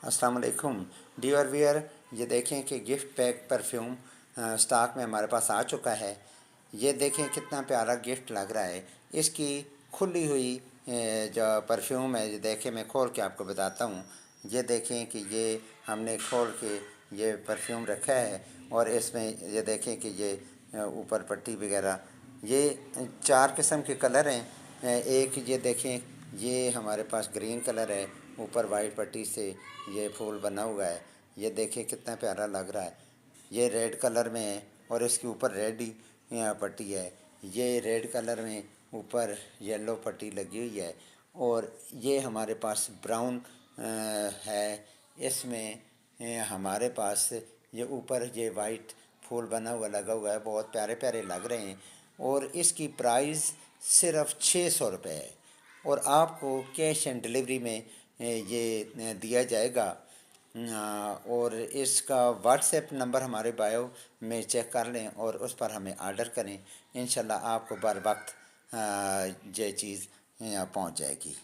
अस्सलाम वालेकुम dear wear. ये देखें कि गिफ्ट पैक परफ्यूम स्टॉक में हमारे पास आ चुका है। ये देखें कितना प्यारा गिफ्ट लग रहा है। इसकी खुली हुई जो परफ्यूम है, ये देखें, मैं खोल के आपको बताता हूँ। ये देखें कि ये हमने खोल के ये परफ्यूम रखा है और इसमें ये देखें कि ये ऊपर पट्टी वगैरह, ये 4 किस्म के कलर हैं। एक ये देखें, ये हमारे पास ग्रीन कलर है, ऊपर वाइट पट्टी से ये फूल बना हुआ है। ये देखें कितना प्यारा लग रहा है। ये रेड कलर में है और इसके ऊपर रेड ही पट्टी है। ये रेड कलर में ऊपर येलो पट्टी लगी हुई है और ये हमारे पास ब्राउन है। इसमें हमारे पास ये ऊपर ये वाइट फूल बना हुआ लगा हुआ है। बहुत प्यारे प्यारे लग रहे हैं और इसकी प्राइस सिर्फ 600 रुपये है और आपको कैश एंड डिलीवरी में ये दिया जाएगा। और इसका व्हाट्सएप नंबर हमारे बायो में चेक कर लें और उस पर हमें आर्डर करें। इंशाल्लाह आपको बर वक्त ये चीज़ पहुंच जाएगी।